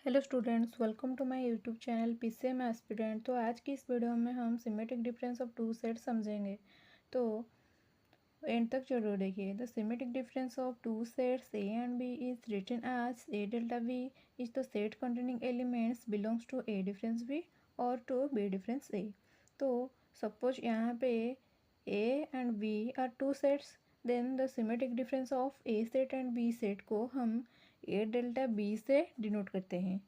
Hello students, welcome to my YouTube channel PCM aspirant. तो आज की इस वीडियो में हम symmetric difference of two sets समझेंगे। तो एंड तक जरूर देखिए। The symmetric difference of two sets A and B is written as A delta B is the set containing elements belongs to A difference B और to B difference A. तो suppose यहाँ पे A and B are two sets, then the symmetric difference of A set and B set को हम A delta B से denote करते हैं।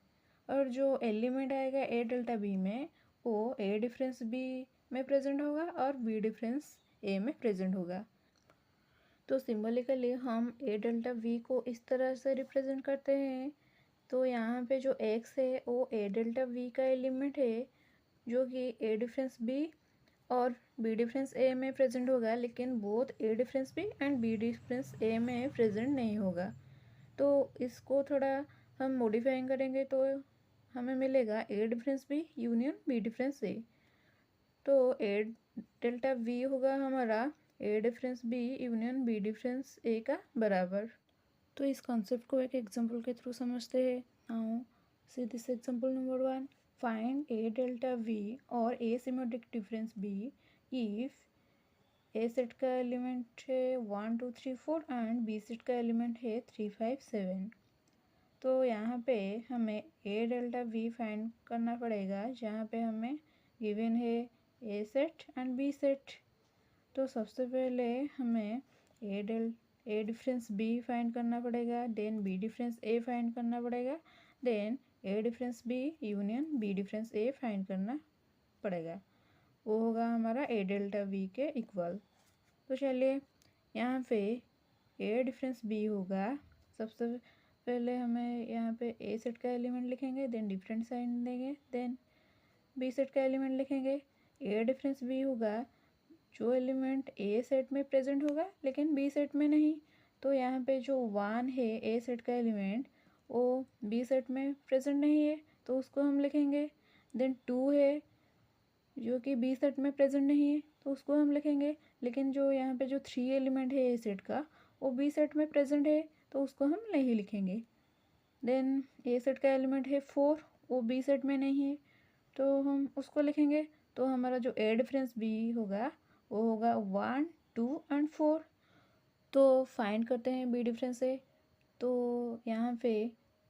और जो एलिमेंट आएगा ए डेल्टा बी में वो ए डिफरेंस बी में प्रेजेंट होगा और बी डिफरेंस ए में प्रेजेंट होगा। तो सिंबलिकली हम ए डेल्टा वी को इस तरह से रिप्रेजेंट करते हैं। तो यहाँ पे जो एक्स है वो ए डेल्टा वी का एलिमेंट है जो कि ए डिफरेंस बी और बी डिफरेंस ए में प्रेजेंट होगा, लेकिन both A difference B and B difference A में प्रेजेंट नहीं होगा। तो इसको थोड़ा हम मॉडिफाइंग करेंगे तो हमें मिलेगा A difference B union B difference A. तो ए डेल्टा वी होगा हमारा A difference B union B difference A का बराबर। तो इस कॉन्सेप्ट को एक एग्जांपल के थ्रू समझते हैं। Now see this example number 1, find A delta V और A symmetric difference B if A set का एलिमेंट है 1 2 3 4 एंड बी सेट का एलिमेंट है 3 5 7। तो यहाँ पे हमें ए डेल्टा वी फाइंड करना पड़ेगा, जहाँ पे हमें गिवन है ए सेट एंड बी सेट। तो सबसे पहले हमें ए डिफरेंस बी फाइंड करना पड़ेगा, then B difference A find करना पड़ेगा, then A difference B union B difference A find करना पड़ेगा। वो होगा हमारा ए डेल्टा वी के इक्वल। तो चलिए यहाँ पे ए डिफरेंस बी होगा। सबसे पहले हमें यहाँ पे ए सेट का एलिमेंट लिखेंगे, देन डिफरेंट साइन देंगे, देन बी सेट का एलिमेंट लिखेंगे। ए डिफरेंस बी होगा जो एलिमेंट ए सेट में प्रेजेंट होगा लेकिन बी सेट में नहीं। तो यहाँ पे जो 1 है ए सेट का एलिमेंट वो बी सेट में प्रेजेंट नहीं है, तो उसको हम लिखेंगे। देन 2 है जो कि बी सेट में प्रेजेंट नहीं है, तो उसको हम लिखेंगे। लेकिन जो यहाँ पे जो 3 एलिमेंट है ए सेट का वो बी सेट में प्रेजेंट है, तो उसको हम नहीं लिखेंगे। देन ए सेट का एलिमेंट है 4, वो बी सेट में नहीं है, तो हम उसको लिखेंगे। तो हमारा जो ए डिफरेंस बी होगा वो होगा 1 2 एंड 4। तो फाइंड करते हैं बी डिफरेंस ए। तो यहाँ पे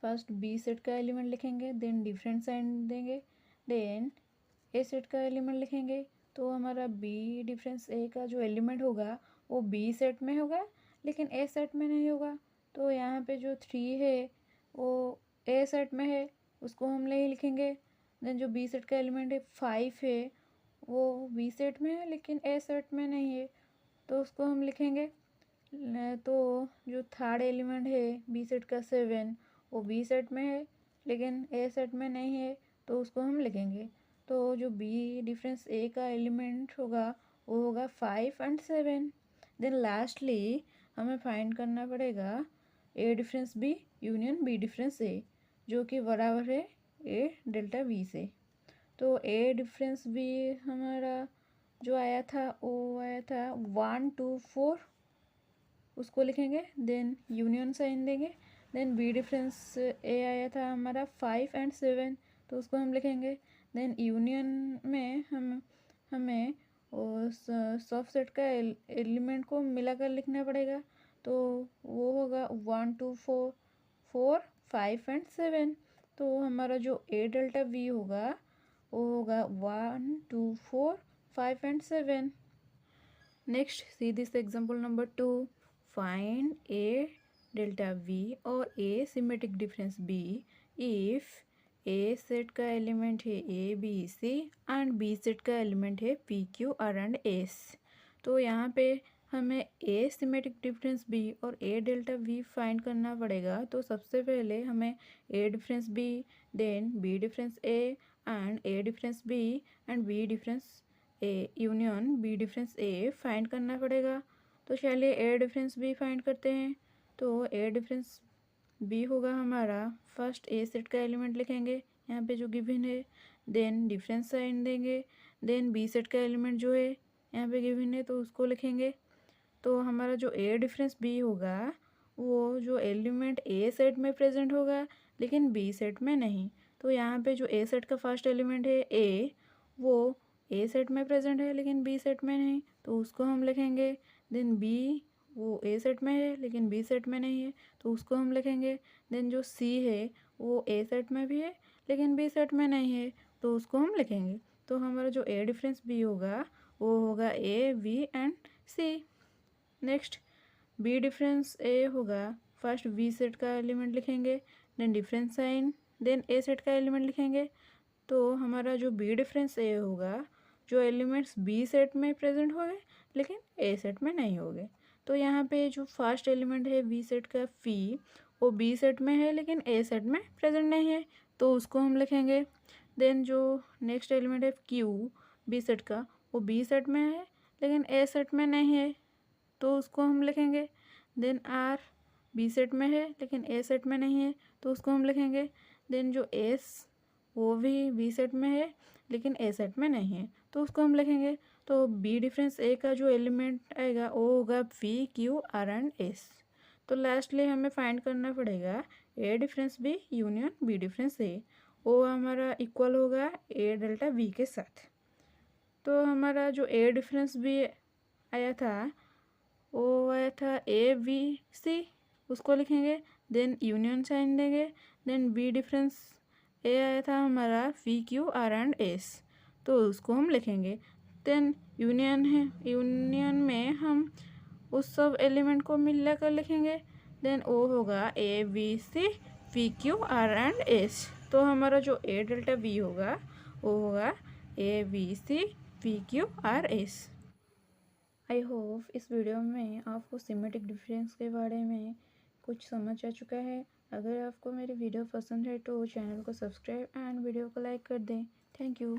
फर्स्ट बी सेट का एलिमेंट लिखेंगे, देन डिफरेंट साइन देंगे, देन ए सेट का एलिमेंट लिखेंगे। तो हमारा बी डिफरेंस ए का जो एलिमेंट होगा वो बी सेट में होगा लेकिन ए सेट में नहीं होगा। तो यहाँ पे जो 3 है वो ए सेट में है, उसको हम नहीं लिखेंगे। देन जो बी सेट का एलिमेंट है 5 है, वो बी सेट में है लेकिन ए सेट में नहीं है, तो उसको हम लिखेंगे। तो जो थर्ड एलिमेंट है बी सेट का 7, वो बी सेट में है लेकिन ए सेट में नहीं है, तो उसको हम लिखेंगे। तो जो बी डिफरेंस ए का एलिमेंट होगा वो होगा 5 एंड 7। देन लास्टली हमें फाइंड करना पड़ेगा A difference B union B difference A, जो कि बराबर है ए डेल्टा बी से। तो ए डिफरेंस बी हमारा जो आया था वो आया था 1 2 4, उसको लिखेंगे। देन यूनियन साइन देंगे। देन बी डिफरेंस ए आया था हमारा 5 एंड 7, तो उसको हम लिखेंगे। देन यूनियन में हमें सब सेट का एलिमेंट को मिलाकर लिखना पड़ेगा। तो वो होगा 1 2 4 4 5 एंड 7। तो हमारा जो ए डेल्टा वी होगा वो होगा 1 2 4 5 and 7। Next see this example number 2, find A delta V और A symmetric difference B if A set का एलिमेंट है A B C and B set का एलिमेंट है P Q R and S. तो यहाँ पे हमें ए सिमेट्रिक डिफरेंस बी और ए डेल्टा वी फाइंड करना पड़ेगा। तो सबसे पहले हमें A difference B, then B difference A and A difference B and B difference A union B difference A find करना पड़ेगा। तो चलिए ए डिफरेंस बी फाइंड करते हैं। तो ए डिफरेंस बी होगा हमारा, फर्स्ट ए सेट का एलिमेंट लिखेंगे यहाँ पे जो गिवन है, देन डिफरेंस साइन देंगे, देन बी सेट का एलिमेंट जो है यहाँ पे गिवन है तो उसको लिखेंगे। तो हमारा जो ए डिफरेंस बी होगा वो जो एलिमेंट ए सेट में प्रेजेंट होगा लेकिन बी सेट में नहीं। तो यहाँ पे जो ए सेट का फर्स्ट एलिमेंट है ए, वो ए सेट में प्रेजेंट है लेकिन बी सेट में नहीं, तो उसको हम लिखेंगे। देन बी, वो ए सेट में है लेकिन बी सेट में नहीं है, तो उसको हम लिखेंगे। देन जो सी है वो ए सेट में भी है लेकिन बी सेट में नहीं है, तो उसको हम लिखेंगे। तो हमारा जो ए डिफरेंस बी होगा वो होगा A, V and C. Next B difference A होगा, फर्स्ट वी सेट का एलिमेंट लिखेंगे, then difference sign, then A set का एलिमेंट लिखेंगे। तो हमारा जो बी डिफरेंस ए होगा, जो एलिमेंट्स बी सेट में प्रेजेंट हो गए लेकिन ए सेट में नहीं हो गए। तो यहाँ पे जो फर्स्ट एलिमेंट है बी सेट का फी, वो बी सेट में है लेकिन ए सेट में प्रेजेंट नहीं है, तो उसको हम लिखेंगे। देन जो नेक्स्ट एलिमेंट है क्यू बी सेट का, वो बी सेट में है लेकिन ए सेट में नहीं है, तो उसको हम लिखेंगे। देन आर बी सेट में है लेकिन ए सेट में नहीं है, तो उसको हम लिखेंगे। देन जो एस, वो भी बी सेट में है लेकिन ए सेट में नहीं है, तो उसको हम लिखेंगे। तो बी डिफरेंस ए का जो एलिमेंट आएगा वो होगा P, Q, R and S. तो लास्टली हमें फाइंड करना पड़ेगा A difference B union B difference A, वो हमारा इक्वल होगा ए डेल्टा बी के साथ। तो हमारा जो ए डिफरेंस बी आया था वो आया था ए, बी, सी, उसको लिखेंगे। देन यूनियन साइन देंगे। देन बी डिफरेंस ए आया था हमारा P, Q, R and S, तो उसको हम लिखेंगे। देन यूनियन है, यूनियन में हम उस सब एलिमेंट को मिला कर लिखेंगे। देन ओ होगा A, B, C, P, Q, R and S. तो हमारा जो ए डेल्टा बी होगा वो होगा A, B, C, P, Q, R, S. I hope इस वीडियो में आपको सिमेट्रिक डिफरेंस के बारे में कुछ समझ आ चुका है। अगर आपको मेरी वीडियो पसंद है तो चैनल को सब्सक्राइब एंड वीडियो को लाइक कर दें। Thank you.